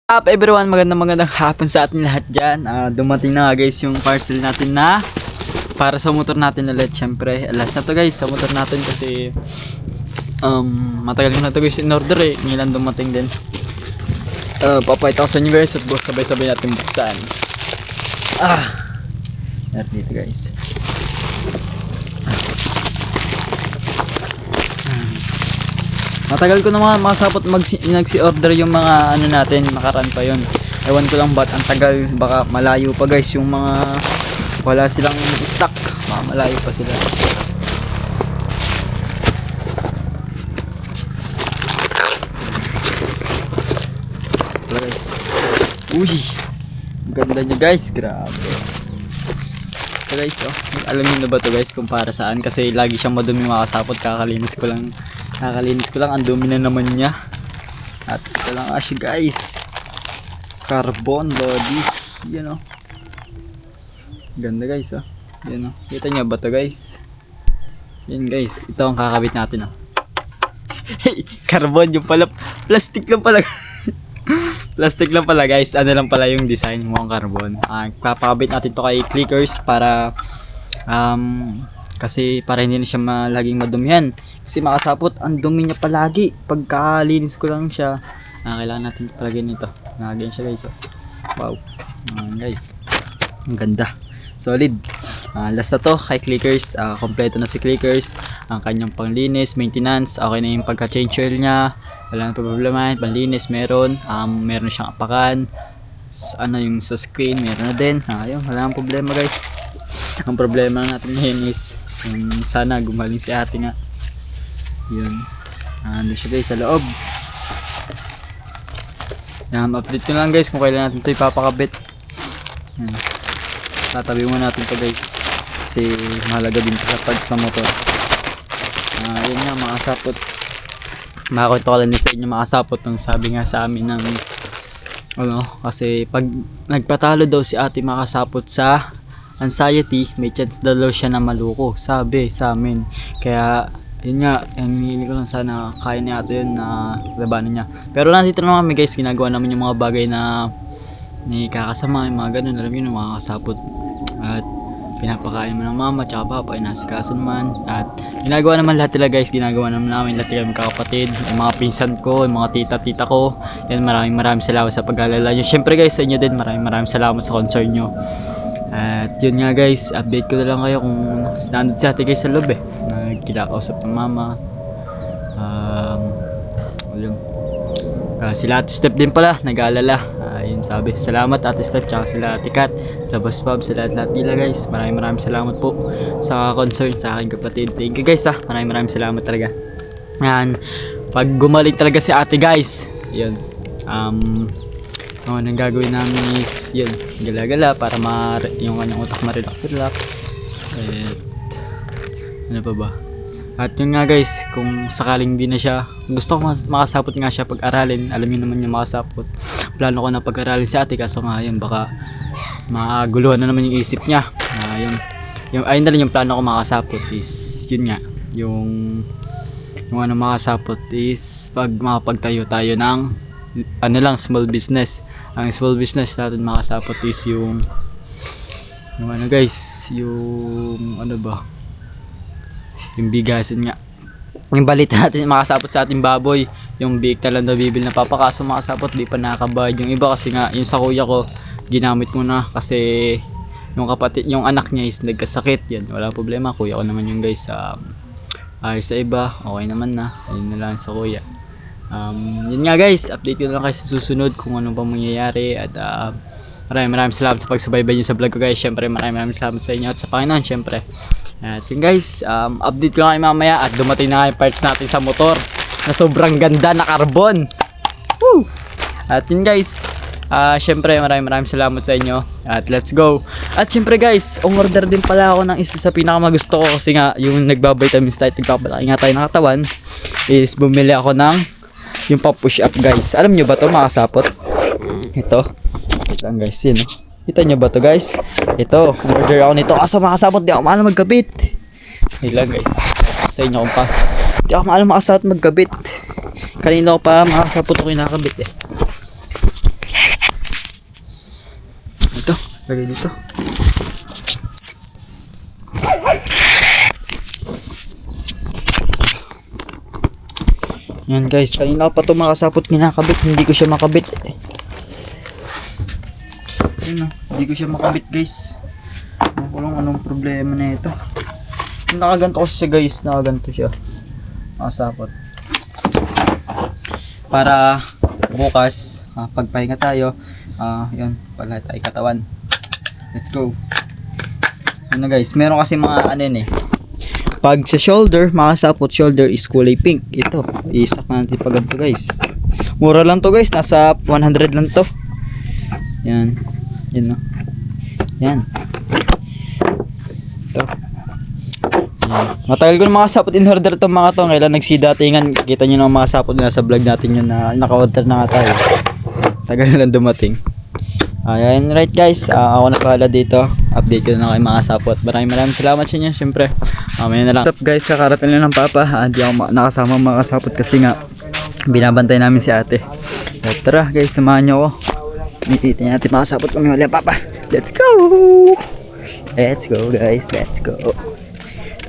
Up everyone, magandang hapon sa atin lahat dyan. Dumating na nga guys yung parcel natin na para sa motor natin ulit. Syempre, alas na to guys sa motor natin kasi matagal ko na to guys in order eh. Ngayon dumating din. Papayta ko sa inyo guys at sabay-sabay natin buksan. At dito guys. Matagal ko naman makasapot nagsi-order yung mga ano natin, nakaraan pa yun. Ewan ko lang ba't ang tagal, baka malayo pa guys yung mga wala silang stock, malayo pa sila. Wala guys. Uy, ganda niya guys, grabe. So guys, alam niyo na ba to guys kung para saan? Kasi lagi siyang madumi makasapot, kakalinis ko lang, ang dumi na naman niya. At ito lang siya guys, carbon body, yan ganda guys yan kita niya ba to guys? Yan guys, ito ang kakabit natin Hey, carbon yung pala, plastic lang pala. Plastic lang pala guys, ano lang pala yung design, mukhang carbon. Papakabit natin to kay clickers para kasi para hindi na siya laging madumihan. Kasi makasapot, ang dumi niya palagi. Pagkalinis ko lang siya, kailangan natin palagyan nito. Nagagyan siya guys. Wow. Guys, ang ganda. Solid. Last na to kay clickers. Kompleto na si clickers. Ang kanyang panglinis, maintenance, okay na yung pagka-change oil niya. Wala nang problema, panlinis meron. Meron siyang apakan. Yung sa screen, meron na din. Ayun, wala nang problema guys. Ang problema natin ngayon is sana gumaling si ate nga. Yun. Ano siya guys sa loob. Update ko lang guys kung kailan natin ito ipapakabit. Tatabi mo natin ito guys. Kasi mahalaga din sa pads sa motor. Yun nga mga sapot. Makakwento ko lang din sa inyo mga sapot. Nung sabi nga sa amin ng kasi pag nagpatalo daw si ate makasapot sa anxiety, may chance daw siya na maluko, sabi sa amin. Kaya yun nga, hindi ko lang sana kaya niya ito yun na labanan niya. Pero nandito naman kami guys, ginagawa namin yung mga bagay na ni kakasama, yung mga ganun, alam yun, yung mga kasapot. At pinapakain mo ng mama tsaka papa, inasikaso naman. At ginagawa naman lahat nila guys, ginagawa naman namin lahat kami kakapatid, yung mga pinsan ko, yung mga tita ko. Yan, maraming salamat sa pag-alala nyo. Syempre guys, sa inyo din, maraming salamat sa concern nyo. At yun nga guys, update ko na lang kayo kung nandun si ate guys sa loob nagkilakausap ng mama. Yun. Sila ate Step din pala, nag-aalala. Yun sabi, salamat ate Step tsaka sila ate Kat, labas pub, sila lahat nila guys. Maraming salamat po sa concern sa aking kapatid. Thank you guys maraming salamat talaga. Yan, pag gumaling talaga si ate guys, yun, anong gagawin namin is yun, gala-gala para yung kanyang utak ma-relax. Ano pa ba? At yun nga guys, kung sakaling di na siya, gusto ko makasapot nga siya pag-aralin. Alam niyo naman yung makasapot. Plano ko na pag-aralin si ate, kaso nga yun, baka maguluhan na naman yung isip niya. Ayun na rin yung plano ko makasapot is yun nga, yung makasapot is pag makapagtayo tayo ng small business. Ang small business natin makasapot is yung yung bigasin nga. Yung balita natin makasapot sa ating baboy, yung big talang nabibil na papakaso makasapot, di pa nakakabayad yung iba kasi nga yung sa kuya ko ginamit muna kasi yung anak niya is nagkasakit. Yan, wala problema, kuya ko naman yung guys. Ayos sa iba, okay naman na. Ayun na lang sa kuya. Yun nga guys, update ko na lang kayo sa susunod kung ano pa mangyayari. At maraming salamat sa pagsubaybay nyo sa vlog ko guys. Syempre maraming salamat sa inyo at sa Panginoon syempre. At yun guys, update ko lang kayo mamaya. At dumating na nga yung parts natin sa motor na sobrang ganda na carbon. Woo! At yun guys, syempre maraming salamat sa inyo. At let's go. At syempre guys, umorder din pala ako ng isa sa pinakamagusto ko. Kasi nga yung nagbabitamins tayo, nagpapalaki nga tayo ng katawan, is bumili ako ng yung pang push up guys. Alam nyo ba to makasapot? Ito. Ito lang guys, yun Kita nyo ba to guys? Ito, order ako nito. Kaso makasapot, di ako maalam magkabit. Yun lang guys. Sa inyo kung pa. Di ako maalam makasapot magkabit. Kanina ko pa makasapot ako kinakabit Lagay dito. Yan guys, kanina pa ito makasapot kinakabit, hindi ko siya makabit. Yun, hindi ko siya makabit guys. Ano ko lang anong problema na ito. Nakaganto ko siya guys, nakaganto siya. Makasapot. Para bukas, pagpahinga tayo, yun, paglahat tayo katawan. Let's go. Ano guys, meron kasi mga ano yun eh. Pag sa shoulder, makasapot shoulder is kulay pink. Ito, i-stock natin pag ganito guys. Mura lang to guys, nasa 100 lang to. Yan. Yan no. Yan. Ito. Yan. Matagal ko na makasapot in order itong mga to. Kailan nagsidatingan, kita nyo na makasapot na sa vlog natin yun na naka-order na nga tayo. Tagal na lang dumating. Ayan, right guys, ako na pala dito. Update ko na kayo mga sapot. Maraming salamat sa inyo, siyempre. Mamaya na lang. What's up guys, kakarating lang ng papa. Hindi ako nakasama mga kasapot kasi nga binabantay namin si ate. So, tara guys, samahan nyo ako. Mititin natin mga kasapot kami wala papa. Let's go! Let's go guys, let's go.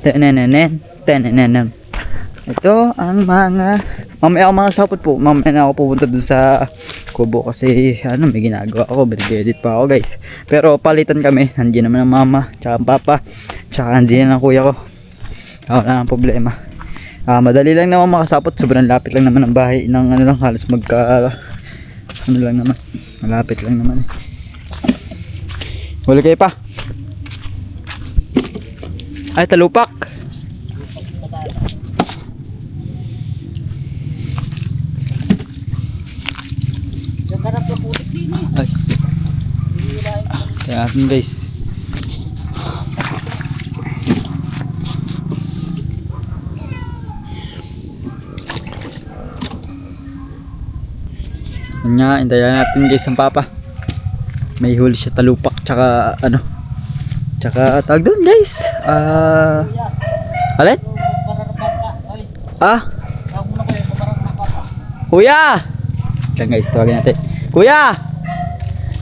Tanananan, tanananan. Ito ang mga... Mamaya ako mga sapot po. Mamaya na ako pupunta dun sa kubo kasi ano, may ginagawa ako. Edit pa ako guys. Pero palitan kami. Nandiyan naman ang mama, tsaka ang papa, tsaka nandiyan ang kuya ko. Wala nang problema. Madali lang naman makasapot. Sobrang lapit lang naman ang bahay ng ano lang, halos ano lang naman. Malapit lang naman. Huli kayo pa. Ay, talupak. Ay. Kaya natin guys. Yan nga, hintayan natin guys ang papa. May huli siya talupak tsaka ano. Tsaka tawag doon guys. Alin? Kuya! Yan guys, tawagin natin. Kuya!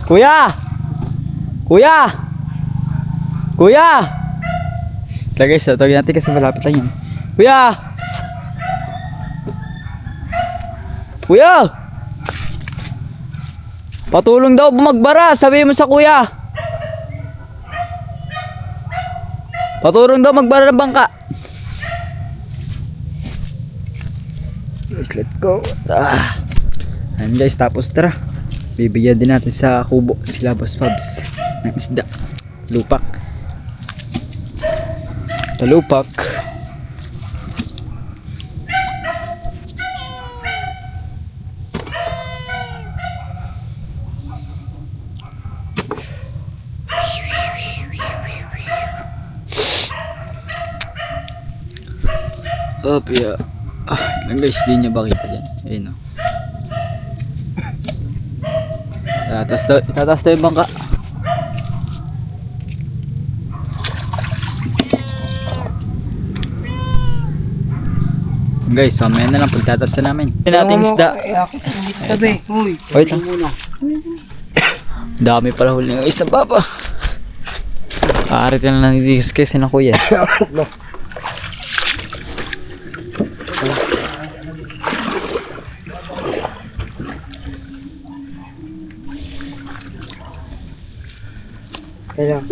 Kuya! Kuya! Kuya! Yan guys, tawagin natin kasi malapit lang yun. Kuya! Kuya! Patulong daw bumagbara, sabi mo sa kuya. Patulong daw magbara ng bangka. Guys, let's go. Ayan guys, tapos tara. Bibigyan din natin sa kubo sila Boss Pabs ng isda. Lupak. Talupak. Up, yeah. Lang guys, di niya ba kita dyan? Ayun o. Itataas daw yung bangka. Guys, mamaya na lang pagtataas na namin. Hindi natin isda. Wait lang. Dami pala huli ng isda, papa. Aarit na lang nitigas kasi na kuya. Ayan.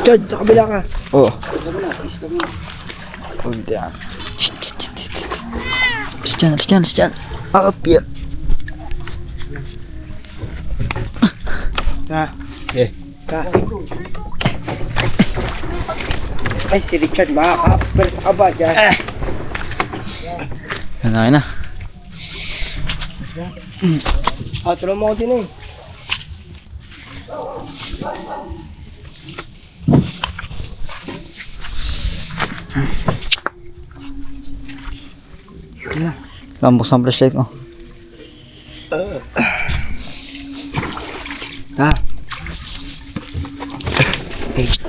Chad, sa kabila ka. Oo. Hold on. Diyan. Up, yeah. Okay. Ay, si Richard, makaka-first ka ba dyan? Ano na. Tulong mo ko din eh. Lambok sa flashlight mo.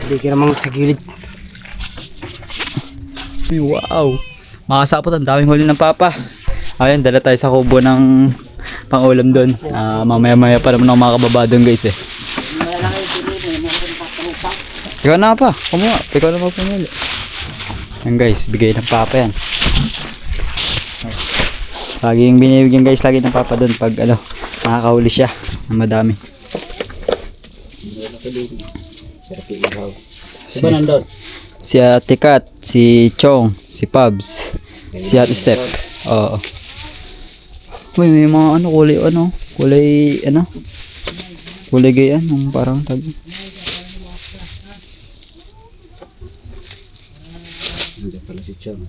Hindi ka naman sa gilid. Wow. Makasapot, ang daming huli ng papa. Ayun, dala tayo sa kubo ng pang-ulam doon. Mamaya-maya pa naman ako makababa doon guys eh. Ikaw na pa, kumuha. Ikaw na pumili. Yan guys, bigay ng papa yan. Lagi yung binibigyan guys, lagi ng papa doon pag ano, nakakahuli siya. Madami. Si Ate Kat, si Chong, si Pabs, si Ate Step. Oo. Uy, may mga ano, kulay gayan, yung parang tag. Hindi pala si Chong.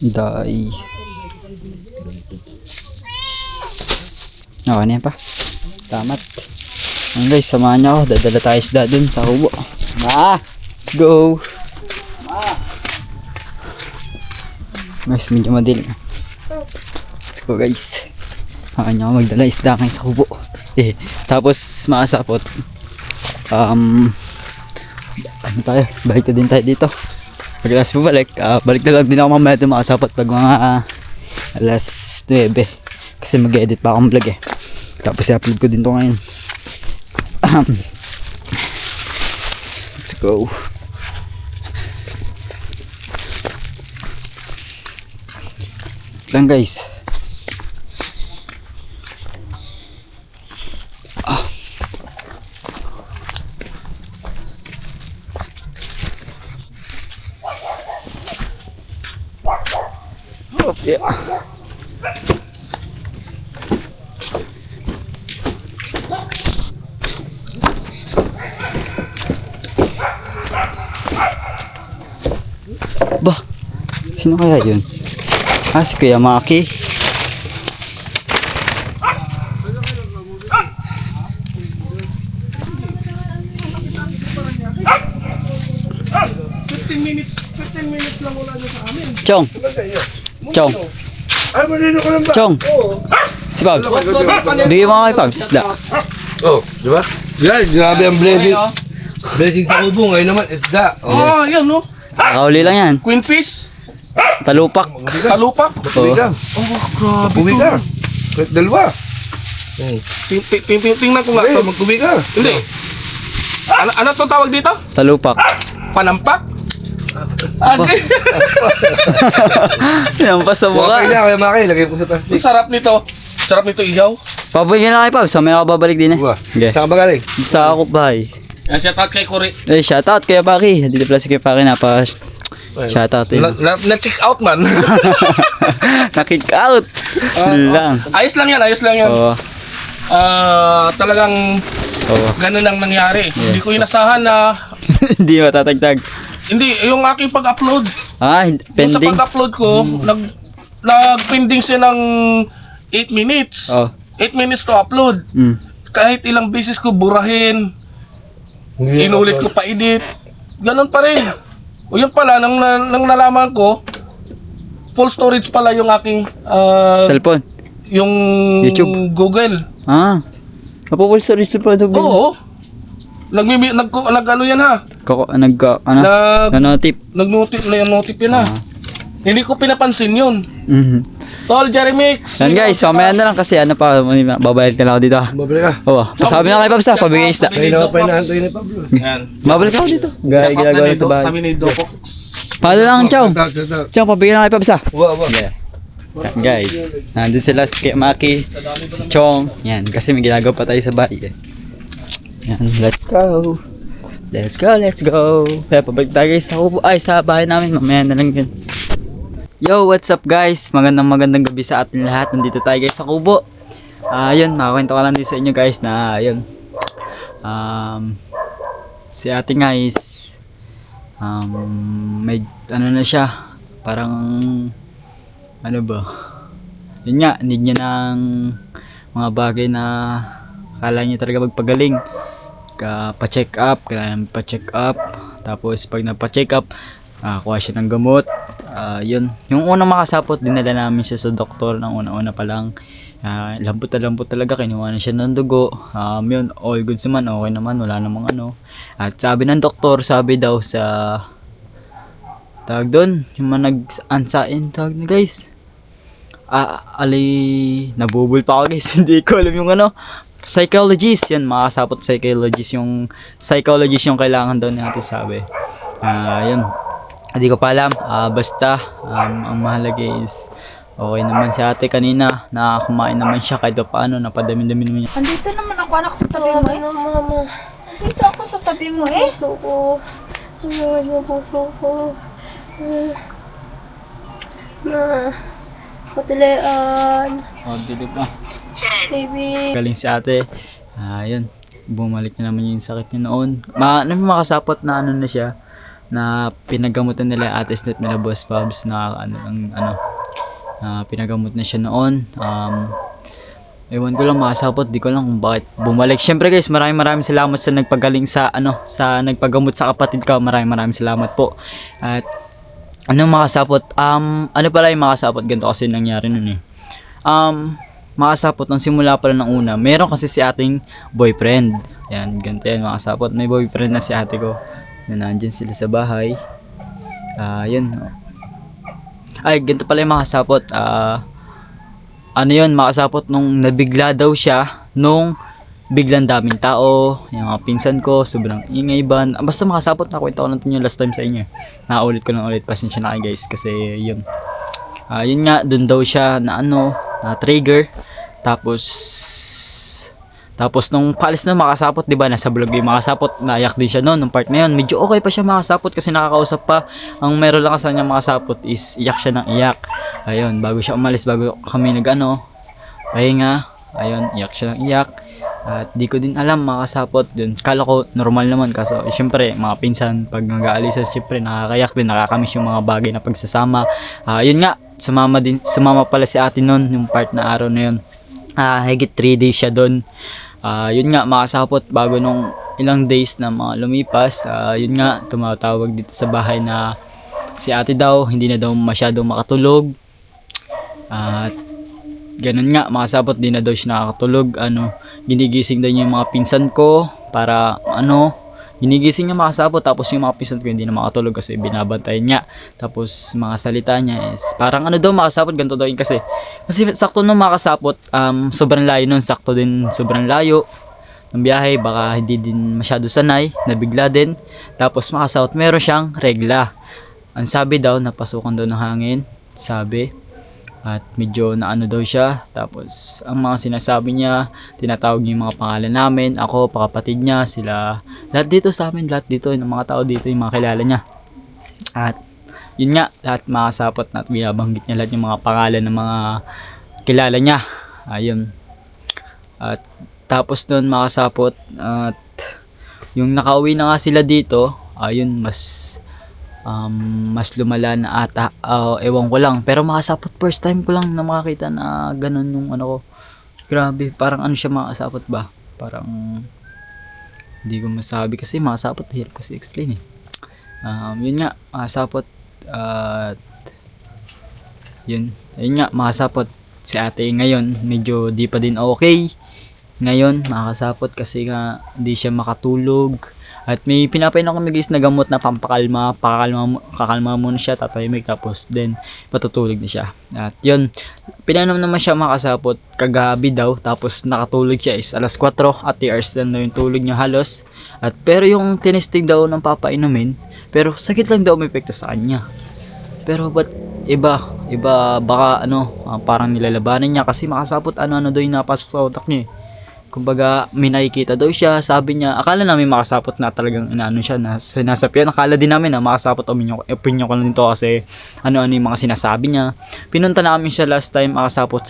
Dai. Okay na yan pa. Tamat. Ayan guys, samahan niyo ako. Dadala tayo isda dun sa kubo. Let's go. Guys, medyo madilim. Let's go guys. Samahan niyo ako magdala isda kayo sa kubo. Tapos makasapot. Ano tayo? Balik na din tayo dito. Pagkas mo balik na lang din ako mamaya ito makasapot pag mga alas 9 kasi mag-edit pa akong vlog eh. Tapos i-upload ko din to ngayon. Let's go. Lang guys. Yeah. Bah, sino kaya yun? Si Kuya Maki. Chong. Chong. Chong. Si Pabs. Bigyan mo kay Pabs isda. Oh, di ba? Yan, grabe ang blessing. Blessing sa kubo, ngayon naman isda. Yan no. Nakahuli lang yan. Queen fish. Talupak. Talupak. Magkubi ka. Grabe. Magkubi ka. Kahit dalawa. Tingnan ko nga. Magkubi ka. Hindi. Ano to tawag dito? Talupak. Panampak? Yan pa sa Okay mukha. na, kaya Maki, lagay ko sa plastic. Sarap nito. Sarap nito ihaw. Pabigyan na kay Pabs. May ako babalik din eh. Diba? Okay. Saan ka ba galing? Sa ako bahay. Shout out kay Kuri. Shoutout Kuya Paki. Dito pala si Kuya Paki shoutout eh. Na-check out man. Na-kick out. Lang. Ayos lang yan, ayos lang yan. Oo. Talagang Oo. ganun ang nangyari. Hindi ko inasahan na Hindi matatagtag. hindi yung aking pag-upload. Yung sa Pending. pag-upload ko, nag-pending siya ng 8 minutes. Oh. 8 minutes to upload. Kahit ilang beses ko burahin, inulit ko pa edit. Ganun pa rin. O yun pala, nang nalaman ko, full storage pala yung aking Cellphone. yung YouTube. Google. Mapupul storage sa product. Oo. Nag-ano yan ha? Nanotip. Nag-notif yun ha. Hindi ko pinapansin yun. Tol, Jeremix. Yan guys, mamaya na lang kasi babalik na lang ako dito. Babalik ka. Oo. Sabi na kay Pabs pabigay isda. Kaya na pa inaantay ni Pablo. Yan. Babalik ako dito. Ginagawa sa bahay. Sabi ni Dopo. Paano lang, Chow? Chow, pabigyan na kay Pabs Uwa. Yan guys, nandun sila si Kuya Maki, si Chong. Yan, kasi may ginagawa pa tayo sa bahay eh. Yan, let's go. Let's go. Kaya pabalik tayo guys sa bahay namin. Mamaya na lang yun. Yo, what's up guys? Magandang gabi sa atin lahat. Nandito tayo guys sa kubo. Yun, makakwento ka lang din sa inyo guys na yun. Si ate guys, may ano na siya. Parang ano ba? Yun nga, need niya ng mga bagay na kala niya talaga magpagaling. Pa-check up, kailangan pa-check up. Tapos pag napa-check up, kuha siya ng gamot. Yun. Yung unang makasapot, dinala namin siya sa doktor ng una-una pa lang. Lambot talaga, kinuha na siya ng dugo. Yun, all good naman, okay naman, wala namang ano. At sabi ng doktor, sabi daw sa tawag doon, yung mga nag-ansain, tawag na guys. Nabubul pa ako guys, hindi ko alam yung ano. Psychologist, yan, makasapot psychologist yung kailangan daw natin sabi. Yun. Hindi ko pa alam, basta, ang mahalaga is, okay naman si ate kanina, kumain naman siya kahit paano, napadami-dami naman niya. Andito naman ako anak sa tabi mo eh. Mama, Andito ako sa tabi mo eh. ako. Ano yung puso ko? Na, patilaan. Dilip na. Baby. Galing si ate. Yun. Bumalik na naman yung sakit niya noon. Makasapot na ano na siya. Na pinagamutan nila yung ate snip nila Boss Pabs na pinagamot na siya noon. Ewan ko lang makasapot. Di ko lang kung bakit bumalik. Syempre guys, maraming salamat sa nagpagaling sa nagpagamot sa kapatid ko. Maraming salamat po. At anong makasapot? Ano pala yung makasapot? Ganito kasi nangyari nun eh. Makasapot, nung simula pala ng una, meron kasi si ating boyfriend. Yan, ganito yan, makasapot. May boyfriend na si ate ko. Na nandyan sila sa bahay. Yun. Ay, ganito pala yung makasapot. Ano yun, makasapot nung nabigla daw siya nung biglang daming tao, yung mga pinsan ko, sobrang ingay ba. Basta makasapot, nakwento ko lang yung last time sa inyo. Nakaulit ko lang ulit, pasensya na kayo guys, kasi yun. Yun nga, dun daw siya na trigger. Tapos nung palis na makasapot, di ba, nasa vlog yung makasapot, naiyak din siya noon, nung part na yun. Medyo okay pa siya makasapot kasi nakakausap pa. Ang meron lang kasi niya makasapot is iyak siya ng iyak. Ayun, bago siya umalis, bago kami pahinga. Ayun, iyak siya ng iyak. At di ko din alam makasapot dun. Kala ko normal naman kasi syempre mga pinsan pag nag-aalisan syempre nakakayak din, nakakamiss yung mga bagay na pagsasama. Yun nga, sumama pala si ate noon yung part na araw na yun. Higit 3 days siya doon. Yun nga, makasapot bago nung ilang days na mga lumipas. Yun nga, tumatawag dito sa bahay na si ate daw hindi na daw masyadong makatulog. At ganun nga, makasapot di na daw siya nakakatulog. Ginigising daw niya yung mga pinsan ko para ginigising niya makasapot, tapos yung mga pinsan ko hindi na makatulog kasi binabantayan niya. Tapos mga salita niya is parang daw makasapot, ganito daw yun kasi sakto nung makasapot, sobrang layo nun, sakto din sobrang layo ng biyahe, baka hindi din masyado sanay, nabigla din. Tapos makasapot, meron siyang regla. Ang sabi daw, napasukan daw ng hangin, sabi. At medyo daw siya. Tapos ang mga sinasabi niya, tinatawag niya yung mga pangalan namin, ako, pakapatid niya, sila, lahat dito sa amin, lahat dito, yung mga tao dito, yung mga kilala niya. At yun nga, lahat makasapot na binabanggit niya lahat yung mga pangalan ng mga kilala niya. Ayun. At tapos doon makasapot, at yung nakauwi na nga sila dito, ayun, mas lumala na ata, ewan ko lang, pero makasapot first time ko lang na makakita na ganun yung ko. Grabe, parang siya makasapot ba, parang hindi ko masabi kasi makasapot, hirap kasi explain eh. Yun nga, makasapot, yun nga, makasapot si ate ngayon, medyo di pa din okay ngayon, makasapot kasi nga hindi siya makatulog. At may pinapainom kami guys na gamot na pampakalma, kakalma muna siya, tatahimik, tapos then patutulog na siya. At yun, pinainom naman siya makasapot kagabi daw, tapos nakatulog siya is alas 4 at 3 hours lang daw yung tulog niya halos. At pero yung tinesting daw ng papainumin, pero sakit lang daw may epekto sa kanya. Pero ba't iba baka parang nilalabanan niya kasi makasapot daw yung napasok sa utak niya eh. Kumbaga, may nakikita daw siya, sabi niya, akala namin makasapot na talagang siya, na sinasabi yan. Akala din namin na makasapot, opinion ko lang dito kasi yung mga sinasabi niya. Pinunta namin siya last time, makasapot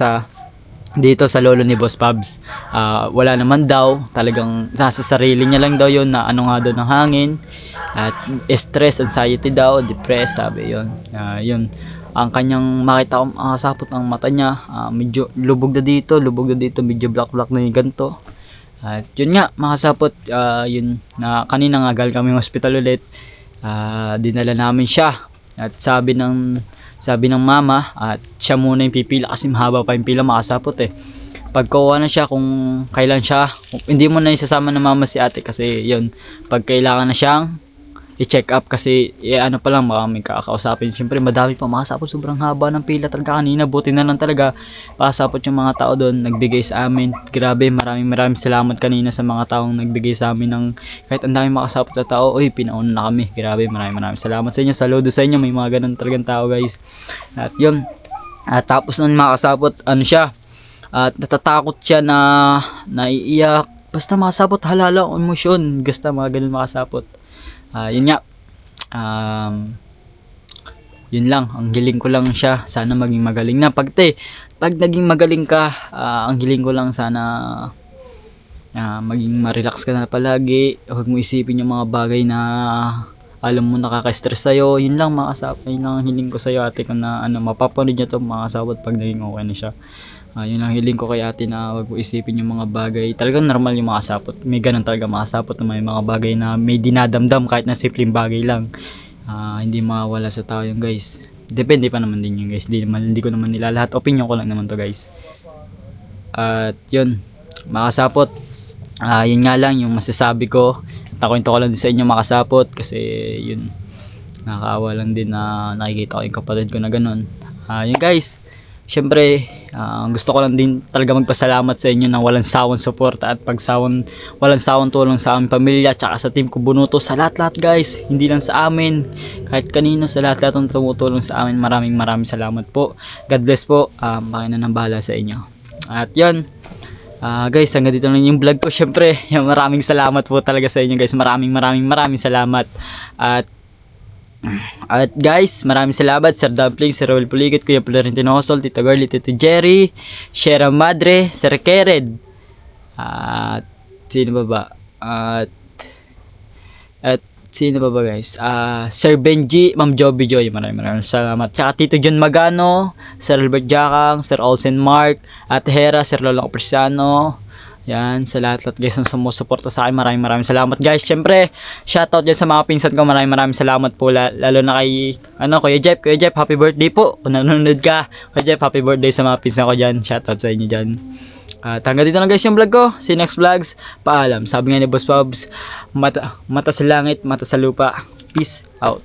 dito sa lolo ni Boss Pabs. Wala naman daw, talagang nasa sarili niya lang daw yun, na nga daw ng hangin. At stress, anxiety daw, depressed, sabi yun. Yun. Ang kanyang makita ko makasapot ang mata niya, medyo lubog na dito, medyo black na yung ganito. At yun nga, makasapot, yun na kanina nga galing kami hospital ulit. Dinala namin siya. At sabi ng mama, at siya muna yung pipila kasi mahaba pa yung pila, makasapot eh. Pagkuha na siya kung kailan siya, hindi mo na isasama ng mama si ate kasi yun, pag kailangan na siyang i-check up kasi ano pa lang baka may kakausapin. Siyempre madami pa makasapot, sobrang haba ng pila talaga kanina. Buti na lang talaga makasapot yung mga tao doon, nagbigay sa amin. Grabe, maraming salamat kanina sa mga taong nagbigay sa amin ng kahit ang dami makasapot na tao. Uy, pinauna na kami. Grabe, maraming salamat sa inyo. Saludo sa inyo, may mga ganun talagang tao guys. At yun, at tapos nun makasapot, ano siya, at natatakot siya na naiiyak. Basta makasapot, halala ang emosyon. Basta mga ganun makasapot. Yun nga, yun lang, ang hiling ko lang siya, sana maging magaling na. Pag naging magaling ka, ang hiling ko lang sana maging ma-relax ka na palagi. Huwag mo isipin yung mga bagay na alam mo nakaka-stress sa'yo. Yun lang mga kasapot, yun lang ang hiling ko sa'yo ate, kung na mapapanood niya to mga kasapot pag naging okay na siya. Yun ang hiling ko kay ate, na wag mo isipin yung mga bagay. Talagang normal yung mga sapot. May ganun talaga mga sapot na may mga bagay na may dinadamdam kahit na simpleng bagay lang. Hindi mawala sa tao yung guys. Depende pa naman din yung guys. Hindi ko naman nilalahat. Opinion ko lang naman to guys. At yun, mga sapot. Yun nga lang yung masasabi ko. Nakwento ko lang din sa inyo mga sapot kasi yun, nakakaawa lang din na nakikita ko yung kapatid ko na ganun. Yun guys. Siyempre, gusto ko lang din talaga magpasalamat sa inyo ng walang sawang suporta at walang sawang tulong sa aming pamilya tsaka sa team ko Bunuto, sa lahat guys, hindi lang sa amin, kahit kanino, sa lahat ng tumutulong sa amin. Maraming salamat po. God bless po. Pakina ng bahala sa inyo. At yun, guys, hanggang dito lang yung vlog ko. Siyempre, maraming salamat po talaga sa inyo guys. Maraming salamat. At guys, maraming salamat Sir Dumpling, Sir Raul Puligit, Kuya Florentino Hosol, Tito Girlie, Tito Jerry, Shera Madre, Sir Kered, at sino ba ba? At sino ba guys? Sir Benji, Ma'am Joby Joy, maraming salamat. Tsaka Tito John Magano, Sir Albert Jakang, Sir Olsen Mark, Ate Hera, Sir Lolo Capresiano. Yan, sa lahat guys na sumusuporta sa akin, maraming salamat guys. Syempre, shoutout dyan sa mga pinsan ko, maraming salamat po, lalo na kay Kuya Jeff, happy birthday po kung nanonood ka. Kuya Jeff, happy birthday sa mga pinsan ko dyan, shoutout sa inyo dyan. At hanggang dito na guys yung vlog ko. See you next vlogs. Paalam. Sabi nga ni Boss Bobs, mata sa langit, mata sa lupa. Peace out.